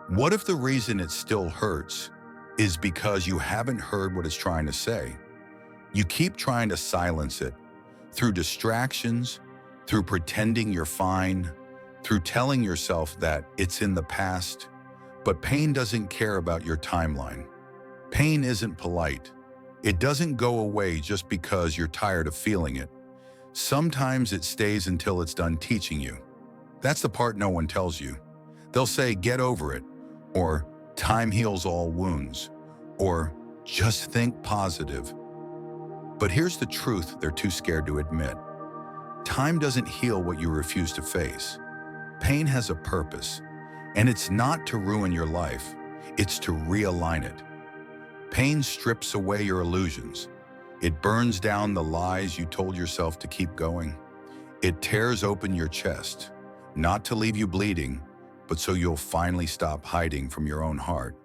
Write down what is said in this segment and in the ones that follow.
What if the reason it still hurts is because you haven't heard what it's trying to say? You keep trying to silence it through distractions, through pretending you're fine, through telling yourself that it's in the past. But pain doesn't care about your timeline. Pain isn't polite. It doesn't go away just because you're tired of feeling it. Sometimes it stays until it's done teaching you. That's the part no one tells you. They'll say, get over it, or time heals all wounds, or just think positive. But here's the truth they're too scared to admit. Time doesn't heal what you refuse to face. Pain has a purpose, and it's not to ruin your life, it's to realign it. Pain strips away your illusions. It burns down the lies you told yourself to keep going. It tears open your chest, not to leave you bleeding, but so you'll finally stop hiding from your own heart.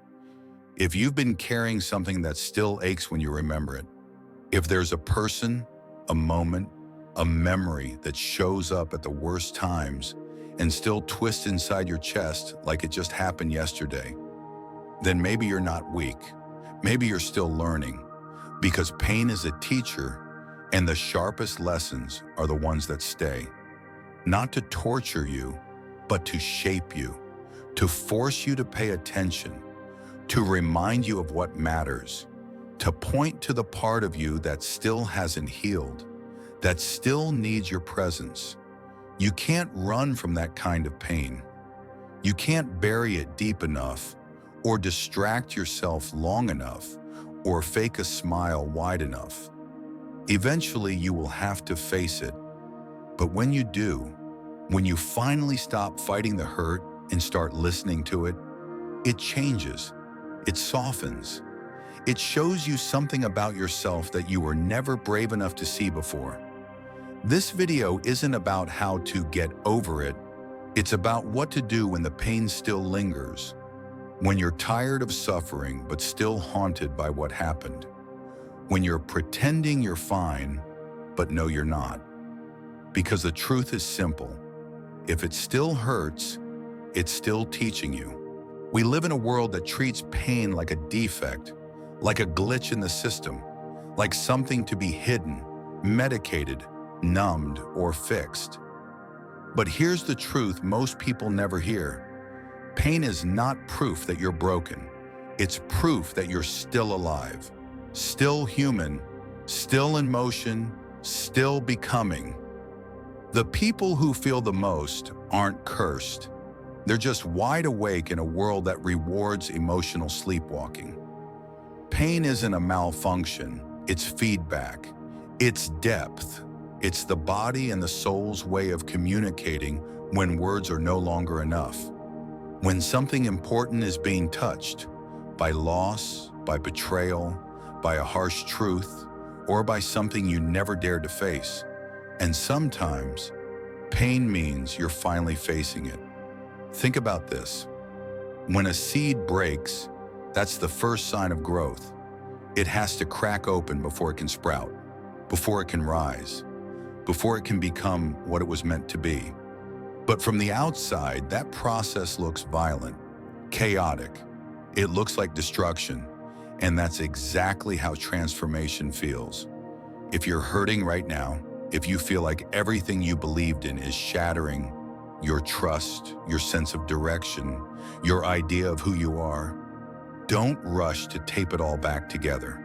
If you've been carrying something that still aches when you remember it, if there's a person, a moment, a memory that shows up at the worst times and still twists inside your chest like it just happened yesterday, then maybe you're not weak. Maybe you're still learning, because pain is a teacher, and the sharpest lessons are the ones that stay. Not to torture you, but to shape you, to force you to pay attention, to remind you of what matters, to point to the part of you that still hasn't healed, that still needs your presence. You can't run from that kind of pain. You can't bury it deep enough, or distract yourself long enough, or fake a smile wide enough. Eventually, you will have to face it. But when you do, when you finally stop fighting the hurt and start listening to it, it changes, it softens. It shows you something about yourself that you were never brave enough to see before. This video isn't about how to get over it. It's about what to do when the pain still lingers, when you're tired of suffering but still haunted by what happened, when you're pretending you're fine but no, you're not. Because the truth is simple. If it still hurts, it's still teaching you. We live in a world that treats pain like a defect, like a glitch in the system, like something to be hidden, medicated, numbed, or fixed. But here's the truth most people never hear. Pain is not proof that you're broken. It's proof that you're still alive, still human, still in motion, still becoming. The people who feel the most aren't cursed. They're just wide awake in a world that rewards emotional sleepwalking. Pain isn't a malfunction, it's feedback. It's depth. It's the body and the soul's way of communicating when words are no longer enough. When something important is being touched by loss, by betrayal, by a harsh truth, or by something you never dared to face. And sometimes, pain means you're finally facing it. Think about this. When a seed breaks, that's the first sign of growth. It has to crack open before it can sprout, before it can rise, before it can become what it was meant to be. But from the outside, that process looks violent, chaotic. It looks like destruction, and that's exactly how transformation feels. If you're hurting right now, if you feel like everything you believed in is shattering, your trust, your sense of direction, your idea of who you are, don't rush to tape it all back together.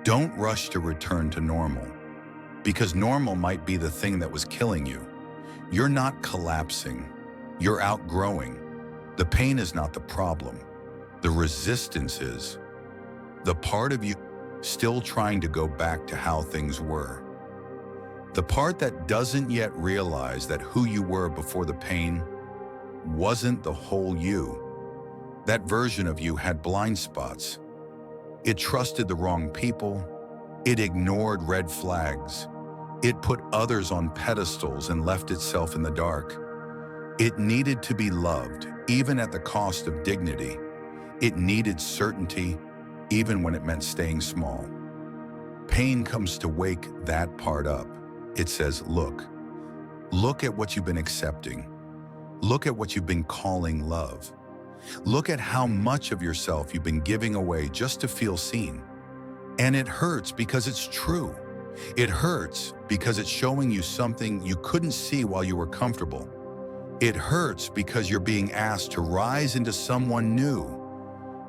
Don't rush to return to normal, because normal might be the thing that was killing you. You're not collapsing, you're outgrowing. The pain is not the problem. The resistance is. The part of you still trying to go back to how things were. The part that doesn't yet realize that who you were before the pain wasn't the whole you. That version of you had blind spots. It trusted the wrong people. It ignored red flags. It put others on pedestals and left itself in the dark. It needed to be loved, even at the cost of dignity. It needed certainty, even when it meant staying small. Pain comes to wake that part up. It says, look at what you've been accepting. Look at what you've been calling love. Look at how much of yourself you've been giving away just to feel seen. And it hurts because it's true. It hurts because it's showing you something you couldn't see while you were comfortable. It hurts because you're being asked to rise into someone new.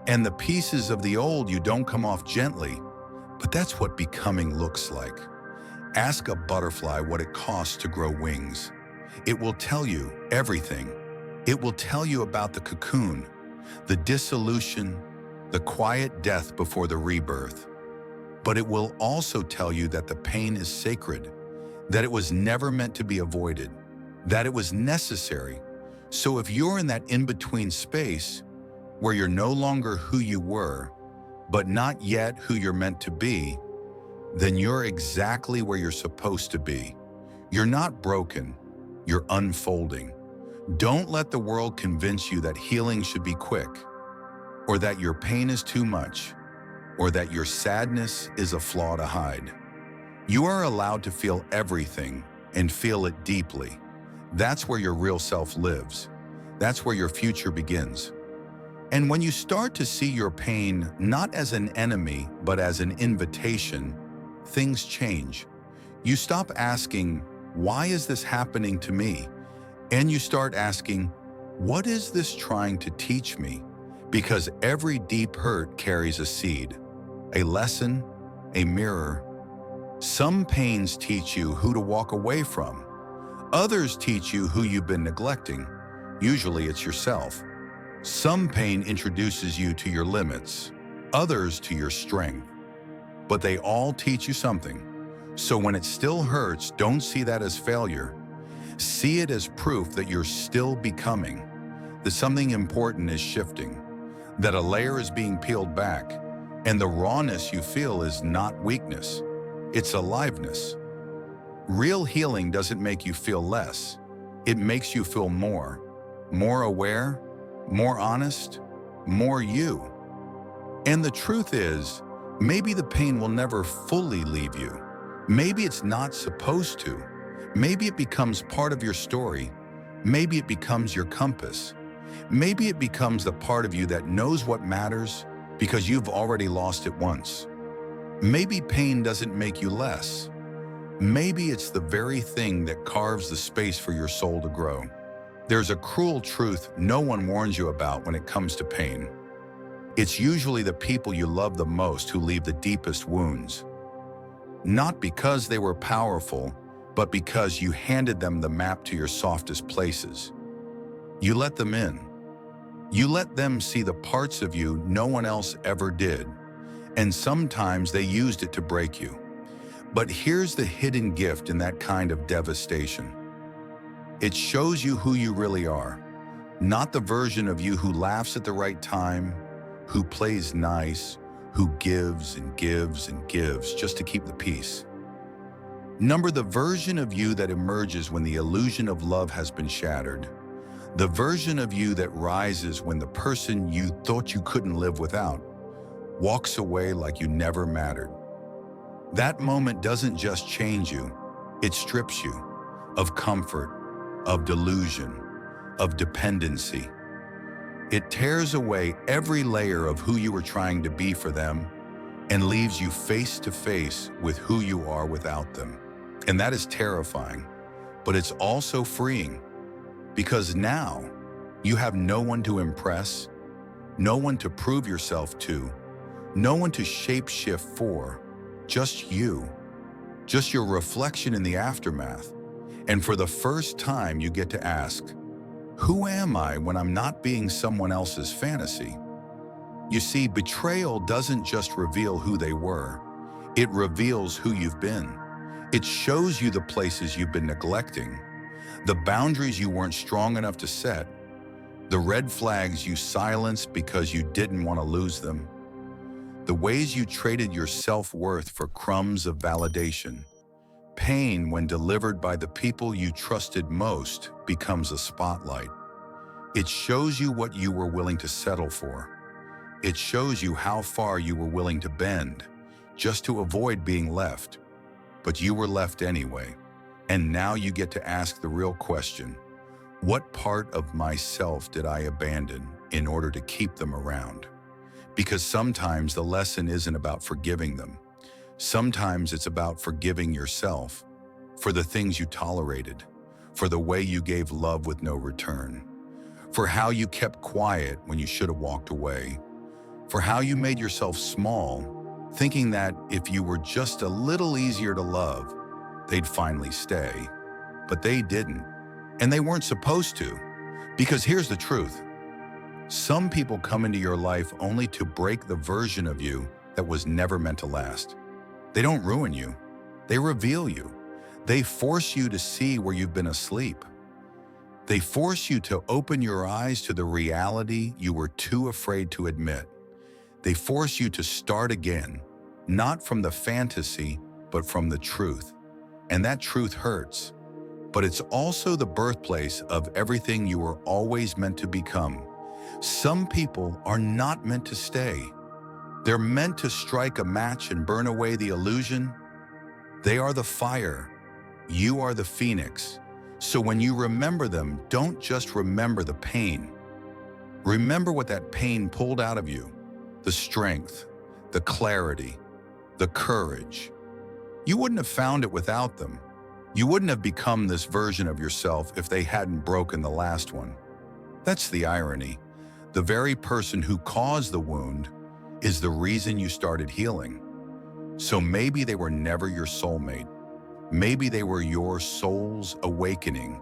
And the pieces of the old you don't come off gently, but that's what becoming looks like. Ask a butterfly what it costs to grow wings. It will tell you everything. It will tell you about the cocoon, the dissolution, the quiet death before the rebirth. But it will also tell you that the pain is sacred, that it was never meant to be avoided, that it was necessary. So if you're in that in-between space where you're no longer who you were, but not yet who you're meant to be, then you're exactly where you're supposed to be. You're not broken, you're unfolding. Don't let the world convince you that healing should be quick, or that your pain is too much, or that your sadness is a flaw to hide. You are allowed to feel everything and feel it deeply. That's where your real self lives. That's where your future begins. And when you start to see your pain not as an enemy, but as an invitation, things change. You stop asking, "Why is this happening to me?" And you start asking, "What is this trying to teach me?" Because every deep hurt carries a seed, a lesson, a mirror. Some pains teach you who to walk away from. Others teach you who you've been neglecting. Usually it's yourself. Some pain introduces you to your limits, others to your strength. But they all teach you something. So when it still hurts, don't see that as failure. See it as proof that you're still becoming, that something important is shifting, that a layer is being peeled back, and the rawness you feel is not weakness, it's aliveness. Real healing doesn't make you feel less. It makes you feel more aware, more honest, more you. And the truth is, maybe the pain will never fully leave you. Maybe it's not supposed to. Maybe it becomes part of your story. Maybe it becomes your compass. Maybe it becomes the part of you that knows what matters because you've already lost it once. Maybe pain doesn't make you less. Maybe it's the very thing that carves the space for your soul to grow. There's a cruel truth no one warns you about when it comes to pain. It's usually the people you love the most who leave the deepest wounds. Not because they were powerful, but because you handed them the map to your softest places. You let them in. You let them see the parts of you no one else ever did, and sometimes they used it to break you. But here's the hidden gift in that kind of devastation. It shows you who you really are, not the version of you who laughs at the right time, who plays nice, who gives and gives and gives just to keep the peace. Number the version of you that emerges when the illusion of love has been shattered. The version of you that rises when the person you thought you couldn't live without walks away like you never mattered. That moment doesn't just change you, it strips you of comfort, of delusion, of dependency. It tears away every layer of who you were trying to be for them and leaves you face to face with who you are without them. And that is terrifying, but it's also freeing because now you have no one to impress, no one to prove yourself to, no one to shape-shift for, just you, just your reflection in the aftermath. And for the first time, you get to ask, who am I when I'm not being someone else's fantasy? You see, betrayal doesn't just reveal who they were, it reveals who you've been. It shows you the places you've been neglecting, the boundaries you weren't strong enough to set, the red flags you silenced because you didn't want to lose them, the ways you traded your self-worth for crumbs of validation. Pain, when delivered by the people you trusted most, becomes a spotlight. It shows you what you were willing to settle for. It shows you how far you were willing to bend, just to avoid being left. But you were left anyway. And now you get to ask the real question, what part of myself did I abandon in order to keep them around. Because sometimes the lesson isn't about forgiving them. Sometimes it's about forgiving yourself for the things you tolerated, for the way you gave love with no return, for how you kept quiet when you should have walked away, for how you made yourself small, thinking that if you were just a little easier to love, they'd finally stay. But they didn't, and they weren't supposed to. Because here's the truth. Some people come into your life only to break the version of you that was never meant to last. They don't ruin you. They reveal you. They force you to see where you've been asleep. They force you to open your eyes to the reality you were too afraid to admit. They force you to start again, not from the fantasy, but from the truth. And that truth hurts. But it's also the birthplace of everything you were always meant to become. Some people are not meant to stay. They're meant to strike a match and burn away the illusion. They are the fire. You are the phoenix. So when you remember them, don't just remember the pain. Remember what that pain pulled out of you. The strength, the clarity, the courage. You wouldn't have found it without them. You wouldn't have become this version of yourself if they hadn't broken the last one. That's the irony. The very person who caused the wound is the reason you started healing. So maybe they were never your soulmate. Maybe they were your soul's awakening.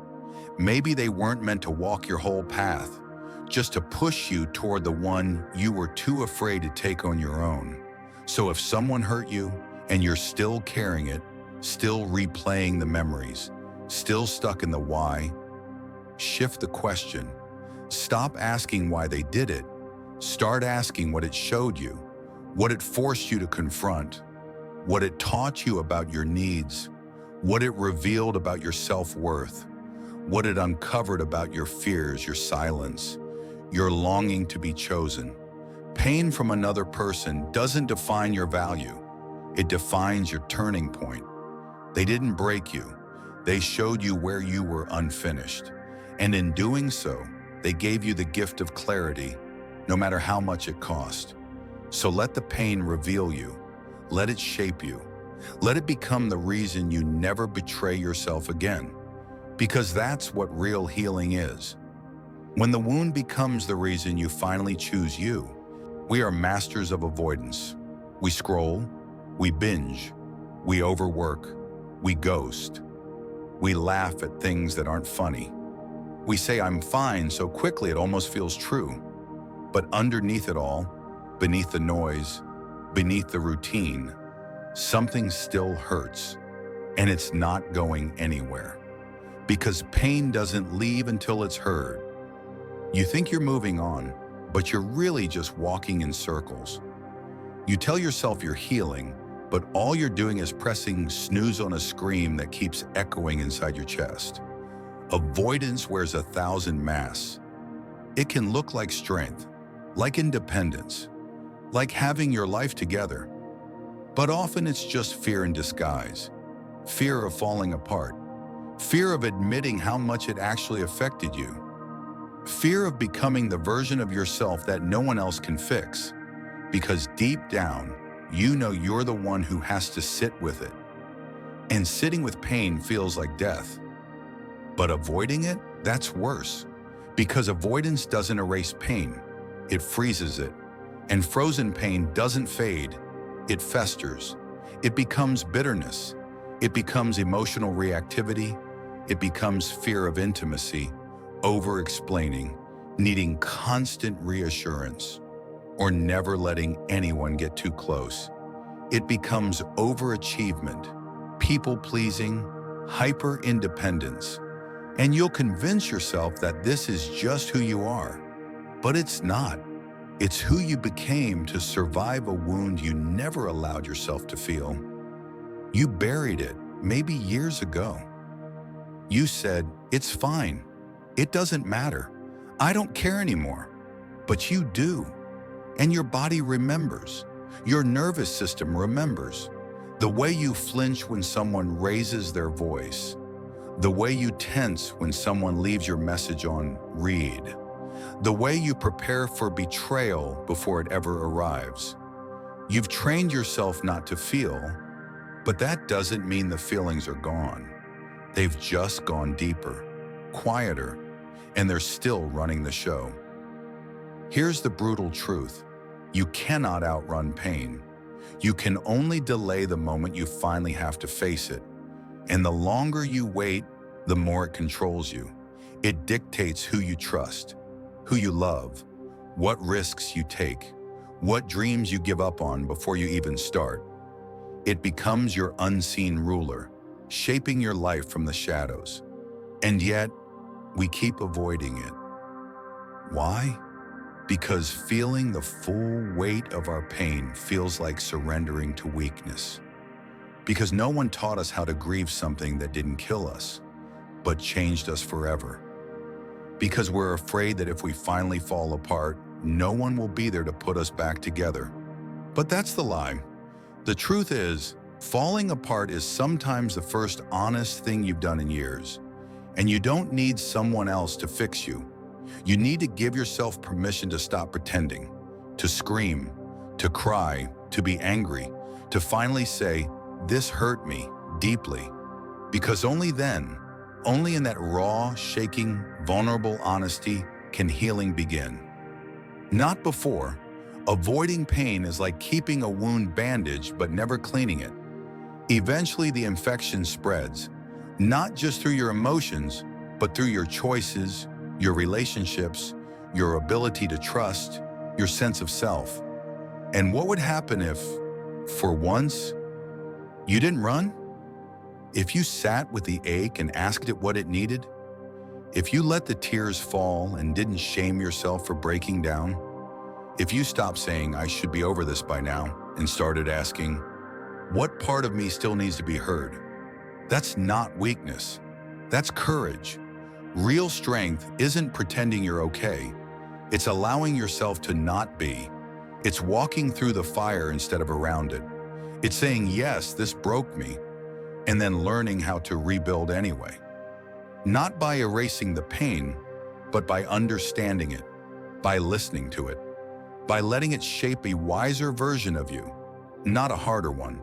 Maybe they weren't meant to walk your whole path, just to push you toward the one you were too afraid to take on your own. So if someone hurt you and you're still carrying it, still replaying the memories, still stuck in the why, shift the question. Stop asking why they did it. Start asking what it showed you, what it forced you to confront, what it taught you about your needs, what it revealed about your self-worth, what it uncovered about your fears, your silence, your longing to be chosen. Pain from another person doesn't define your value. It defines your turning point. They didn't break you. They showed you where you were unfinished. And in doing so, they gave you the gift of clarity, no matter how much it cost. So let the pain reveal you. Let it shape you. Let it become the reason you never betray yourself again. Because that's what real healing is. When the wound becomes the reason you finally choose you, we are masters of avoidance. We scroll, we binge, we overwork, we ghost. We laugh at things that aren't funny. We say I'm fine so quickly it almost feels true. But underneath it all, beneath the noise, beneath the routine, something still hurts, and it's not going anywhere. Because pain doesn't leave until it's heard. You think you're moving on, but you're really just walking in circles. You tell yourself you're healing, but all you're doing is pressing snooze on a scream that keeps echoing inside your chest. Avoidance wears 1,000 masks. It can look like strength, like independence, like having your life together. But often it's just fear in disguise. Fear of falling apart. Fear of admitting how much it actually affected you. Fear of becoming the version of yourself that no one else can fix. Because deep down, you know you're the one who has to sit with it. And sitting with pain feels like death. But avoiding it, that's worse. Because avoidance doesn't erase pain, it freezes it. And frozen pain doesn't fade, it festers. It becomes bitterness. It becomes emotional reactivity. It becomes fear of intimacy, over-explaining, needing constant reassurance, or never letting anyone get too close. It becomes overachievement, people-pleasing, hyper-independence. And you'll convince yourself that this is just who you are. But it's not. It's who you became to survive a wound you never allowed yourself to feel. You buried it, maybe years ago. You said, it's fine. It doesn't matter. I don't care anymore. But you do. And your body remembers. Your nervous system remembers. The way you flinch when someone raises their voice. The way you tense when someone leaves your message on read. the way you prepare for betrayal before it ever arrives. You've trained yourself not to feel, but that doesn't mean the feelings are gone. They've just gone deeper, quieter, and they're still running the show. Here's the brutal truth. You cannot outrun pain. You can only delay the moment you finally have to face it. And the longer you wait, the more it controls you. It dictates who you trust, who you love, what risks you take, what dreams you give up on before you even start. It becomes your unseen ruler, shaping your life from the shadows. And yet, we keep avoiding it. Why? Because feeling the full weight of our pain feels like surrendering to weakness. Because no one taught us how to grieve something that didn't kill us, but changed us forever. Because we're afraid that if we finally fall apart, no one will be there to put us back together. But that's the lie. The truth is, falling apart is sometimes the first honest thing you've done in years. And you don't need someone else to fix you. You need to give yourself permission to stop pretending, to scream, to cry, to be angry, to finally say, "This hurt me deeply." Because only then, only in that raw, shaking, vulnerable honesty can healing begin. Not before. Avoiding pain is like keeping a wound bandaged but never cleaning it. Eventually the infection spreads, not just through your emotions, but through your choices, your relationships, your ability to trust, your sense of self. And what would happen if, for once, you didn't run? If you sat with the ache and asked it what it needed? If you let the tears fall and didn't shame yourself for breaking down? If you stopped saying, "I should be over this by now," and started asking, "What part of me still needs to be heard?" That's not weakness. That's courage. Real strength isn't pretending you're okay. It's allowing yourself to not be. It's walking through the fire instead of around it. It's saying, "Yes, this broke me," and then learning how to rebuild anyway. Not by erasing the pain, but by understanding it, by listening to it, by letting it shape a wiser version of you, not a harder one.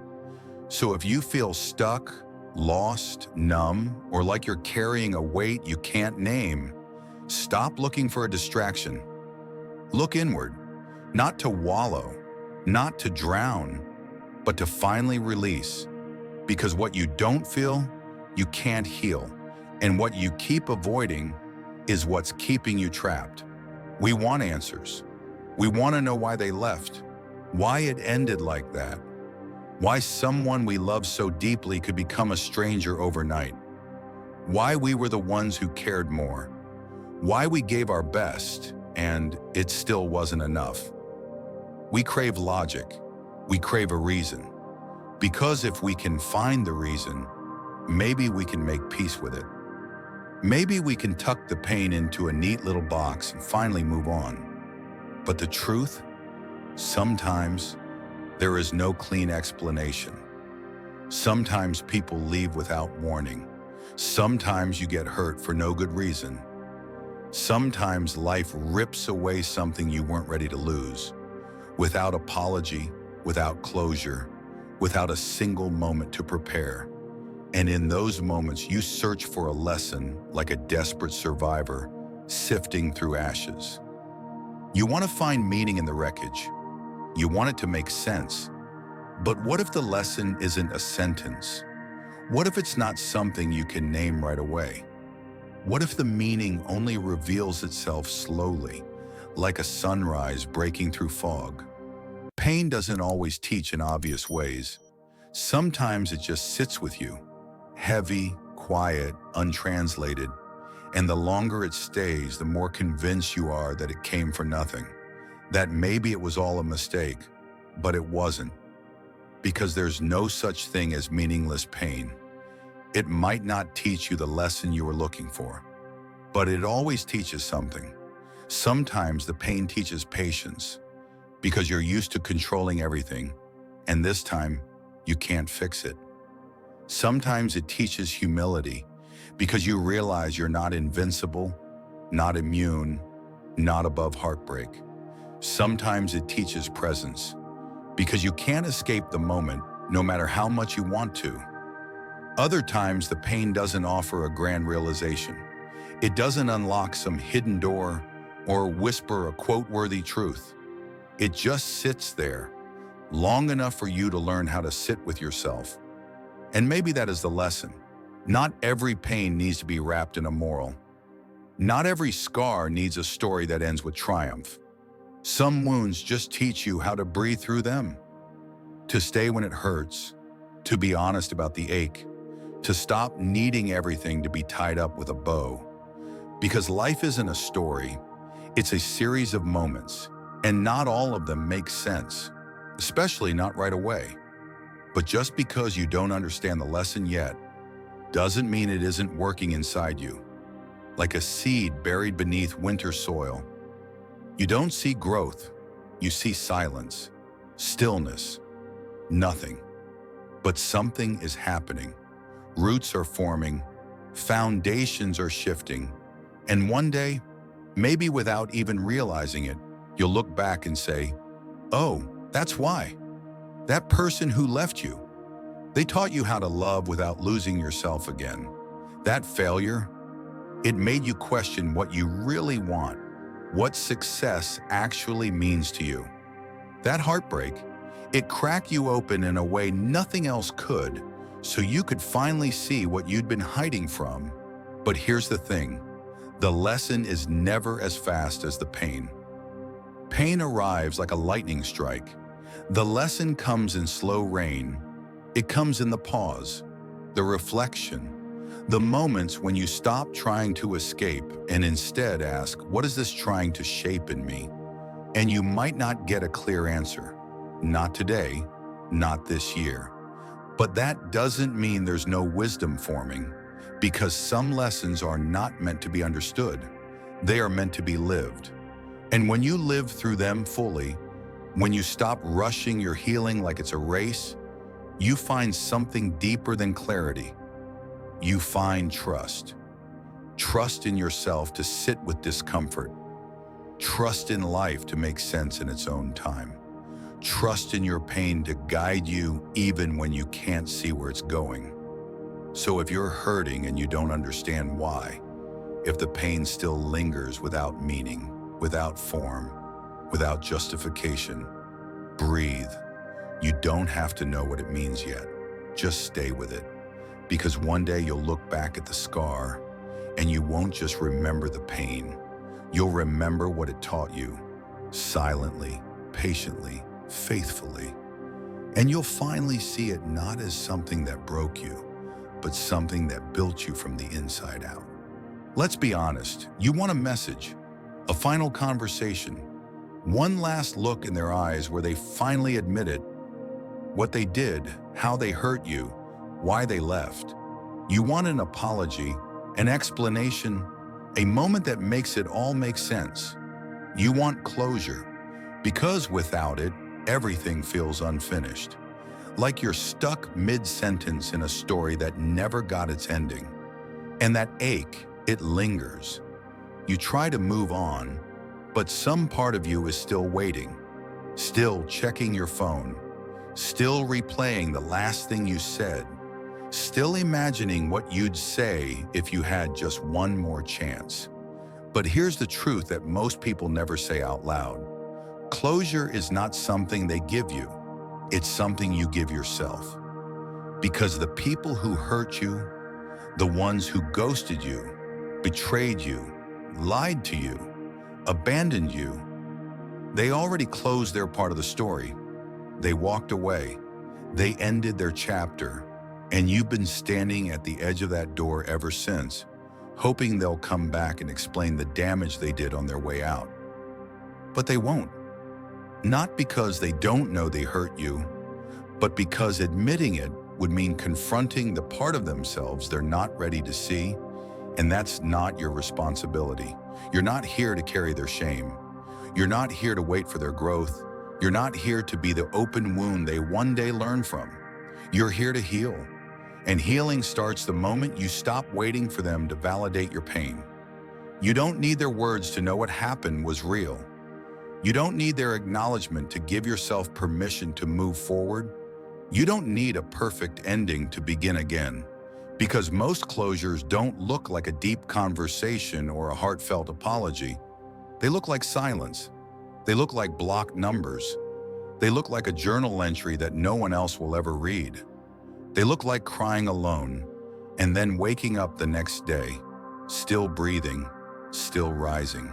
So if you feel stuck, lost, numb, or like you're carrying a weight you can't name, stop looking for a distraction. Look inward, not to wallow, not to drown, but to finally release. Because what you don't feel, you can't heal. And what you keep avoiding is what's keeping you trapped. We want answers. We want to know why they left, why it ended like that, why someone we love so deeply could become a stranger overnight, why we were the ones who cared more, why we gave our best and it still wasn't enough. We crave logic. We crave a reason. Because if we can find the reason, maybe we can make peace with it. Maybe we can tuck the pain into a neat little box and finally move on. But the truth? Sometimes there is no clean explanation. Sometimes people leave without warning. Sometimes you get hurt for no good reason. Sometimes life rips away something you weren't ready to lose, without apology, without closure, without a single moment to prepare. And in those moments, you search for a lesson like a desperate survivor sifting through ashes. You want to find meaning in the wreckage. You want it to make sense. But what if the lesson isn't a sentence? What if it's not something you can name right away? What if the meaning only reveals itself slowly, like a sunrise breaking through fog? Pain doesn't always teach in obvious ways. Sometimes it just sits with you, heavy, quiet, untranslated, and the longer it stays, the more convinced you are that it came for nothing, that maybe it was all a mistake, but it wasn't. Because there's no such thing as meaningless pain. It might not teach you the lesson you were looking for, but it always teaches something. Sometimes the pain teaches patience, because you're used to controlling everything, and this time, you can't fix it. Sometimes it teaches humility, because you realize you're not invincible, not immune, not above heartbreak. Sometimes it teaches presence, because you can't escape the moment no matter how much you want to. Other times, the pain doesn't offer a grand realization. It doesn't unlock some hidden door or whisper a quote-worthy truth. It just sits there, long enough for you to learn how to sit with yourself. And maybe that is the lesson. Not every pain needs to be wrapped in a moral. Not every scar needs a story that ends with triumph. Some wounds just teach you how to breathe through them, to stay when it hurts, to be honest about the ache, to stop needing everything to be tied up with a bow. Because life isn't a story, it's a series of moments, and not all of them make sense, especially not right away. But just because you don't understand the lesson yet, doesn't mean it isn't working inside you. Like a seed buried beneath winter soil. You don't see growth, you see silence, stillness, nothing. But something is happening. Roots are forming, foundations are shifting, and one day, maybe without even realizing it, you'll look back and say, "Oh, that's why. That person who left you. They taught you how to love without losing yourself again. That failure, it made you question what you really want, what success actually means to you. That heartbreak, it cracked you open in a way nothing else could, so you could finally see what you'd been hiding from." But here's the thing, the lesson is never as fast as the pain. Pain arrives like a lightning strike. The lesson comes in slow rain. It comes in the pause, the reflection, the moments when you stop trying to escape and instead ask, what is this trying to shape in me? And you might not get a clear answer. Not today, not this year. But that doesn't mean there's no wisdom forming, because some lessons are not meant to be understood. They are meant to be lived. And when you live through them fully, when you stop rushing your healing like it's a race, you find something deeper than clarity. You find trust. Trust in yourself to sit with discomfort. Trust in life to make sense in its own time. Trust in your pain to guide you even when you can't see where it's going. So if you're hurting and you don't understand why, if the pain still lingers without meaning, without form, without justification, breathe. You don't have to know what it means yet. Just stay with it. Because one day you'll look back at the scar and you won't just remember the pain. You'll remember what it taught you, silently, patiently, faithfully. And you'll finally see it not as something that broke you, but something that built you from the inside out. Let's be honest, you want a message, a final conversation, one last look in their eyes where they finally admit it, what they did, how they hurt you, why they left. You want an apology, an explanation, a moment that makes it all make sense. You want closure, because without it, everything feels unfinished. Like you're stuck mid-sentence in a story that never got its ending. And that ache, it lingers. You try to move on, but some part of you is still waiting, still checking your phone, still replaying the last thing you said, still imagining what you'd say if you had just one more chance. But here's the truth that most people never say out loud. Closure is not something they give you. It's something you give yourself. Because the people who hurt you, the ones who ghosted you, betrayed you, lied to you, abandoned you, they already closed their part of the story. They walked away. They ended their chapter. And you've been standing at the edge of that door ever since, hoping they'll come back and explain the damage they did on their way out. But they won't. Not because they don't know they hurt you, but because admitting it would mean confronting the part of themselves they're not ready to see, and that's not your responsibility. You're not here to carry their shame. You're not here to wait for their growth. You're not here to be the open wound they one day learn from. You're here to heal. And healing starts the moment you stop waiting for them to validate your pain. You don't need their words to know what happened was real. You don't need their acknowledgement to give yourself permission to move forward. You don't need a perfect ending to begin again, because most closures don't look like a deep conversation or a heartfelt apology. They look like silence. They look like blocked numbers. They look like a journal entry that no one else will ever read. They look like crying alone and then waking up the next day, still breathing, still rising.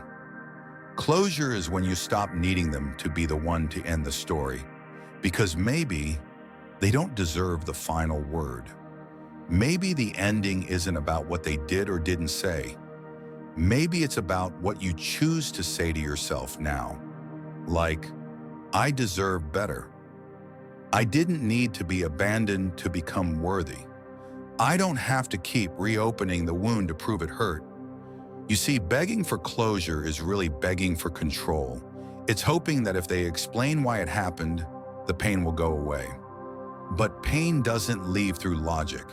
Closure is when you stop needing them to be the one to end the story, because maybe they don't deserve the final word. Maybe the ending isn't about what they did or didn't say. Maybe it's about what you choose to say to yourself now. Like, I deserve better. I didn't need to be abandoned to become worthy. I don't have to keep reopening the wound to prove it hurt. You see, begging for closure is really begging for control. It's hoping that if they explain why it happened, the pain will go away. But pain doesn't leave through logic.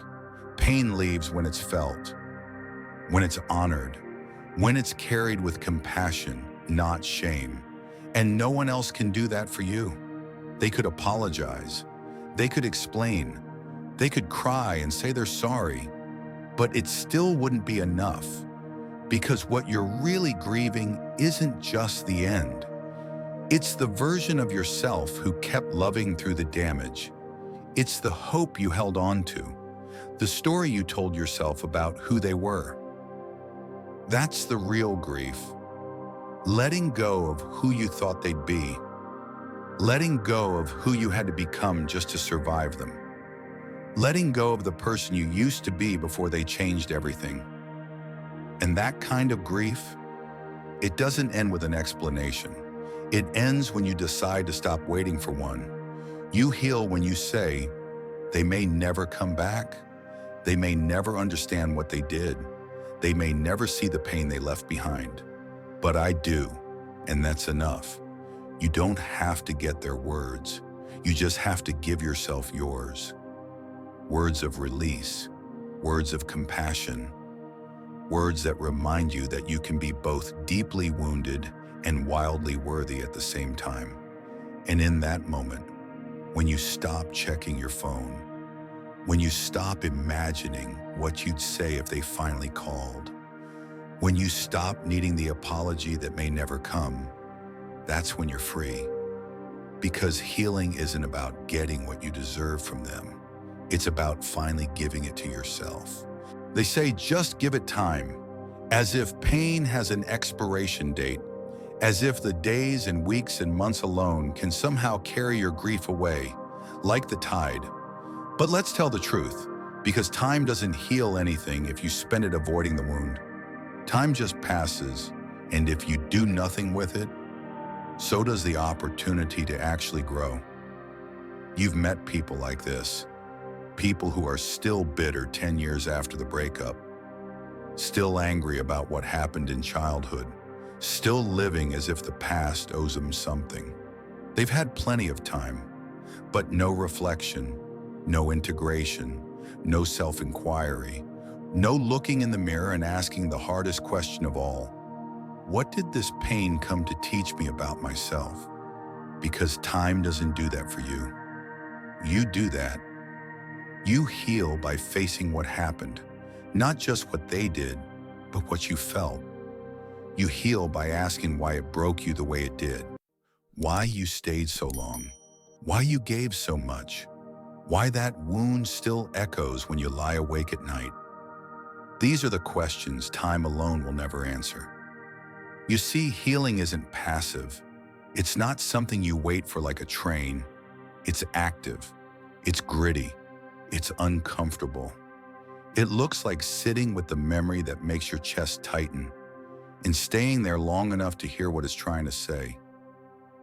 Pain leaves when it's felt, when it's honored, when it's carried with compassion, not shame. And no one else can do that for you. They could apologize. They could explain. They could cry and say they're sorry. But it still wouldn't be enough. Because what you're really grieving isn't just the end. It's the version of yourself who kept loving through the damage. It's the hope you held on to, the story you told yourself about who they were. That's the real grief. Letting go of who you thought they'd be. Letting go of who you had to become just to survive them. Letting go of the person you used to be before they changed everything. And that kind of grief, it doesn't end with an explanation. It ends when you decide to stop waiting for one. You heal when you say, they may never come back. They may never understand what they did. They may never see the pain they left behind. But I do, and that's enough. You don't have to get their words. You just have to give yourself yours. Words of release, words of compassion, words that remind you that you can be both deeply wounded and wildly worthy at the same time. And in that moment, when you stop checking your phone, when you stop imagining what you'd say if they finally called, when you stop needing the apology that may never come, that's when you're free. Because healing isn't about getting what you deserve from them. It's about finally giving it to yourself. They say just give it time, as if pain has an expiration date, as if the days and weeks and months alone can somehow carry your grief away, like the tide. But let's tell the truth, because time doesn't heal anything if you spend it avoiding the wound. Time just passes, and if you do nothing with it, so does the opportunity to actually grow. You've met people like this. People who are still bitter 10 years after the breakup, still angry about what happened in childhood, still living as if the past owes them something. They've had plenty of time, but no reflection, no integration, no self-inquiry, no looking in the mirror and asking the hardest question of all. What did this pain come to teach me about myself? Because time doesn't do that for you. You do that. You heal by facing what happened, not just what they did, but what you felt. You heal by asking why it broke you the way it did, why you stayed so long, why you gave so much, why that wound still echoes when you lie awake at night. These are the questions time alone will never answer. You see, healing isn't passive. It's not something you wait for like a train. It's active. It's gritty. It's uncomfortable. It looks like sitting with the memory that makes your chest tighten and staying there long enough to hear what it's trying to say.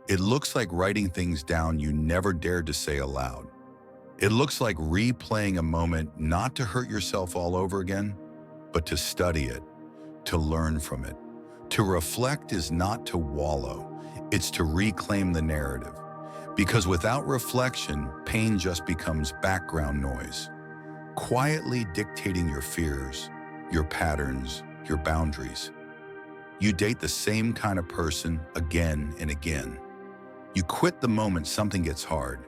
It looks like writing things down you never dared to say aloud. It looks like replaying a moment not to hurt yourself all over again, but to study it, to learn from it. To reflect is not to wallow, it's to reclaim the narrative. Because without reflection, pain just becomes background noise, quietly dictating your fears, your patterns, your boundaries. You date the same kind of person again and again. You quit the moment something gets hard.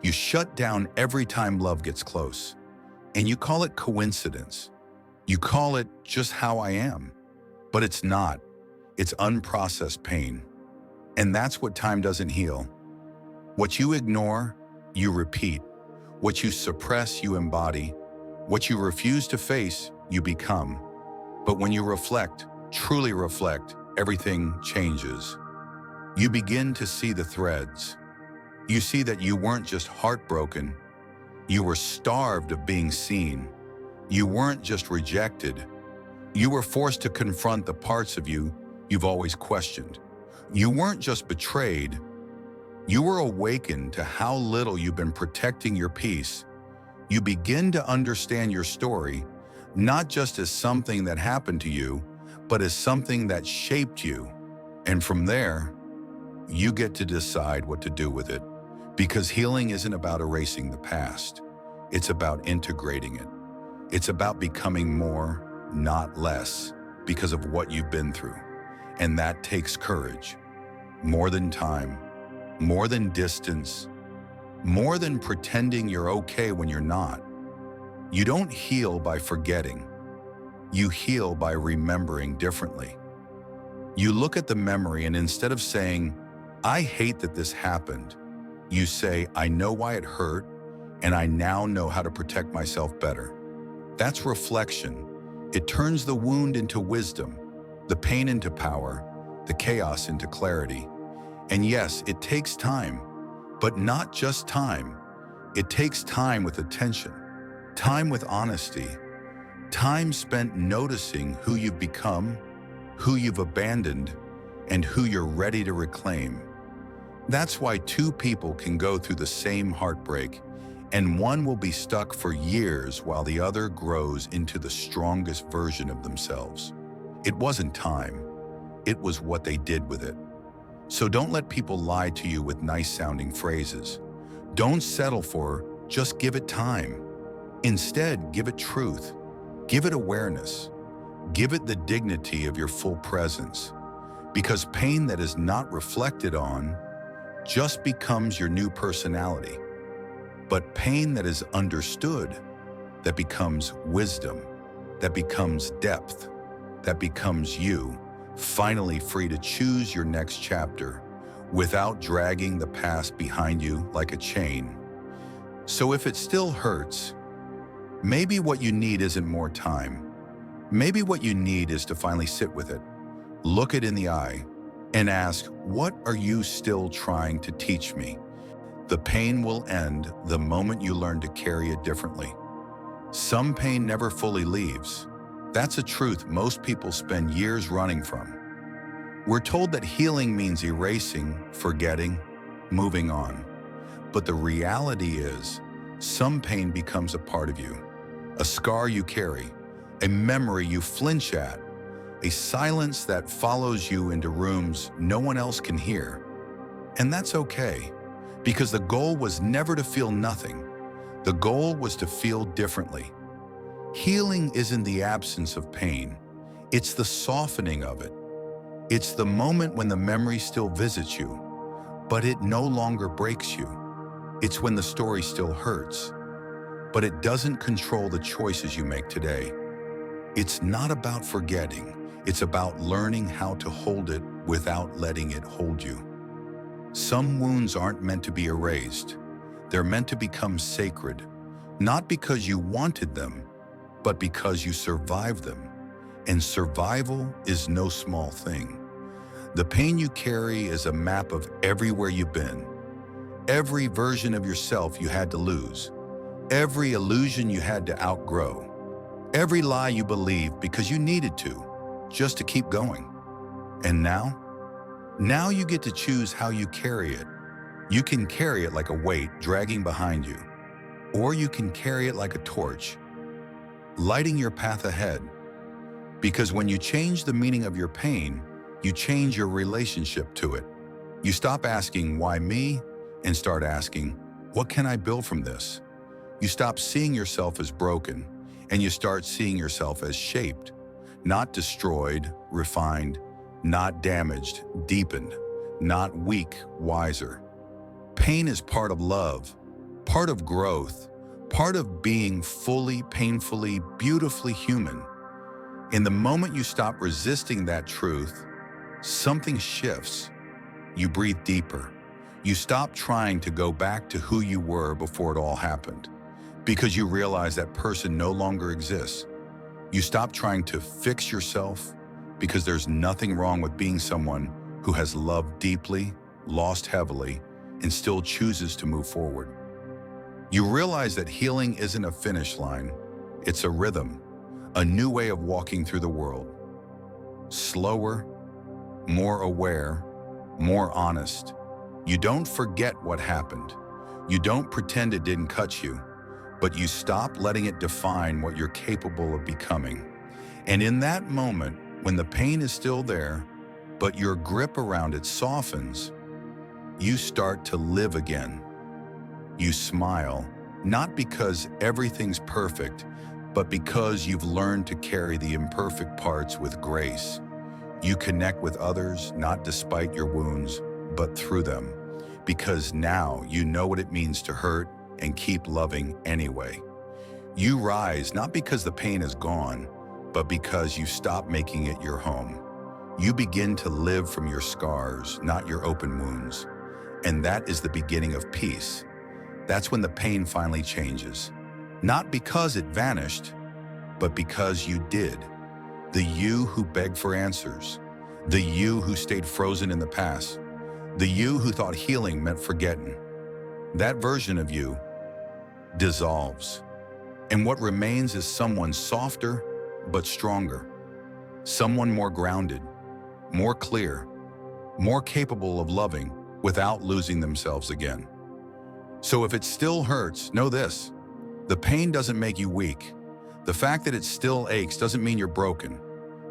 You shut down every time love gets close. And you call it coincidence. You call it just how I am. But it's not. It's unprocessed pain. And that's what time doesn't heal. What you ignore, you repeat. What you suppress, you embody. What you refuse to face, you become. But when you reflect, truly reflect, everything changes. You begin to see the threads. You see that you weren't just heartbroken. You were starved of being seen. You weren't just rejected. You were forced to confront the parts of you you've always questioned. You weren't just betrayed. You were awakened to how little you've been protecting your peace. You begin to understand your story, not just as something that happened to you, but as something that shaped you. And from there, you get to decide what to do with it. Because healing isn't about erasing the past. It's about integrating it. It's about becoming more, not less, because of what you've been through. And that takes courage. More than time, more than distance, more than pretending you're okay when you're not. You don't heal by forgetting. You heal by remembering differently. You look at the memory and instead of saying, I hate that this happened, you say, I know why it hurt, and I now know how to protect myself better. That's reflection. It turns the wound into wisdom, the pain into power, the chaos into clarity. And yes, it takes time, but not just time. It takes time with attention, time with honesty, time spent noticing who you've become, who you've abandoned, and who you're ready to reclaim. That's why two people can go through the same heartbreak, and one will be stuck for years while the other grows into the strongest version of themselves. It wasn't time. It was what they did with it. So don't let people lie to you with nice-sounding phrases. Don't settle for, just give it time. Instead, give it truth. Give it awareness. Give it the dignity of your full presence. Because pain that is not reflected on just becomes your new personality. But pain that is understood, that becomes wisdom, that becomes depth, that becomes you, finally free to choose your next chapter without dragging the past behind you like a chain. So if it still hurts, maybe what you need isn't more time. Maybe what you need is to finally sit with it, look it in the eye, and ask, what are you still trying to teach me? The pain will end the moment you learn to carry it differently. Some pain never fully leaves. That's a truth most people spend years running from. We're told that healing means erasing, forgetting, moving on. But the reality is, some pain becomes a part of you, a scar you carry, a memory you flinch at, a silence that follows you into rooms no one else can hear. And that's okay, because the goal was never to feel nothing. The goal was to feel differently. Healing isn't the absence of pain. It's the softening of it. It's the moment when the memory still visits you, but it no longer breaks you. It's when the story still hurts, but it doesn't control the choices you make today. It's not about forgetting. It's about learning how to hold it without letting it hold you. Some wounds aren't meant to be erased. They're meant to become sacred, not because you wanted them, but because you survived them. And survival is no small thing. The pain you carry is a map of everywhere you've been, every version of yourself you had to lose, every illusion you had to outgrow, every lie you believed because you needed to, just to keep going. And now you get to choose how you carry it. You can carry it like a weight dragging behind you, or you can carry it like a torch, lighting your path ahead. Because when you change the meaning of your pain, you change your relationship to it. You stop asking, why me? And start asking, what can I build from this? You stop seeing yourself as broken, and you start seeing yourself as shaped, not destroyed, refined, not damaged, deepened, not weak, wiser. Pain is part of love, part of growth, part of being fully, painfully, beautifully human. In the moment you stop resisting that truth, something shifts. You breathe deeper. You stop trying to go back to who you were before it all happened, because you realize that person no longer exists. You stop trying to fix yourself, because there's nothing wrong with being someone who has loved deeply, lost heavily, and still chooses to move forward. You realize that healing isn't a finish line, it's a rhythm, a new way of walking through the world. Slower, more aware, more honest. You don't forget what happened. You don't pretend it didn't cut you, but you stop letting it define what you're capable of becoming. And in that moment, when the pain is still there, but your grip around it softens, you start to live again. You smile, not because everything's perfect, but because you've learned to carry the imperfect parts with grace. You connect with others, not despite your wounds, but through them, because now you know what it means to hurt and keep loving anyway. You rise not because the pain is gone, but because you stop making it your home. You begin to live from your scars, not your open wounds. And that is the beginning of peace. That's when the pain finally changes. Not because it vanished, but because you did. The you who begged for answers. The you who stayed frozen in the past. The you who thought healing meant forgetting. That version of you dissolves. And what remains is someone softer, but stronger. Someone more grounded, more clear, more capable of loving without losing themselves again. So if it still hurts, know this: the pain doesn't make you weak. The fact that it still aches doesn't mean you're broken.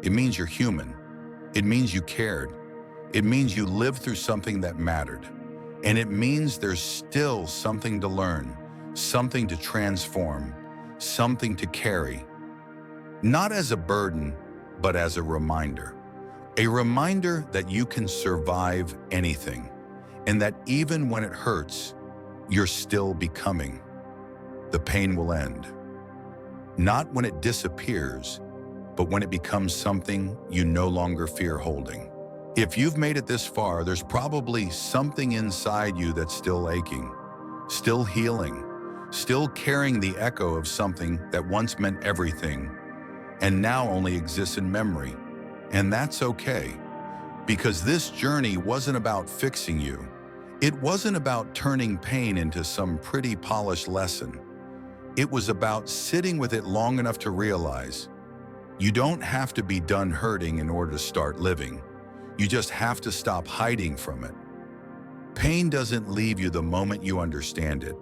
It means you're human. It means you cared. It means you lived through something that mattered. And it means there's still something to learn, something to transform, something to carry. Not as a burden, but as a reminder. A reminder that you can survive anything, and that even when it hurts, you're still becoming. The pain will end. Not when it disappears, but when it becomes something you no longer fear holding. If you've made it this far, there's probably something inside you that's still aching, still healing, still carrying the echo of something that once meant everything and now only exists in memory. And that's okay, because this journey wasn't about fixing you. It wasn't about turning pain into some pretty polished lesson. It was about sitting with it long enough to realize you don't have to be done hurting in order to start living. You just have to stop hiding from it. Pain doesn't leave you the moment you understand it.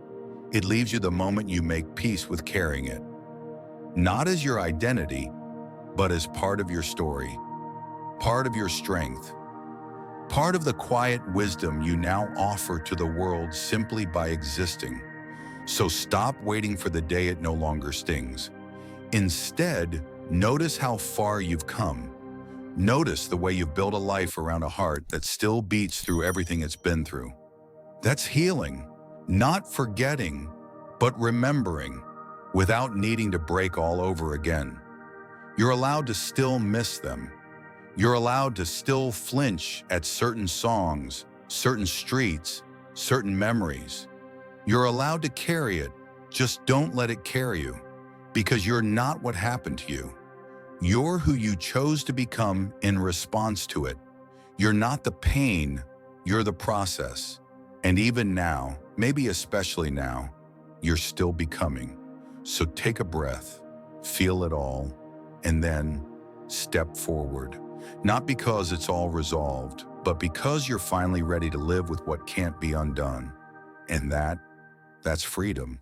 It leaves you the moment you make peace with carrying it. Not as your identity, but as part of your story, part of your strength, part of the quiet wisdom you now offer to the world simply by existing. So stop waiting for the day it no longer stings. Instead, notice how far you've come. Notice the way you've built a life around a heart that still beats through everything it's been through. That's healing, not forgetting, but remembering, without needing to break all over again. You're allowed to still miss them. You're allowed to still flinch at certain songs, certain streets, certain memories. You're allowed to carry it, just don't let it carry you, because you're not what happened to you. You're who you chose to become in response to it. You're not the pain, you're the process. And even now, maybe especially now, you're still becoming. So take a breath, feel it all, and then step forward. Not because it's all resolved, but because you're finally ready to live with what can't be undone. And that's freedom.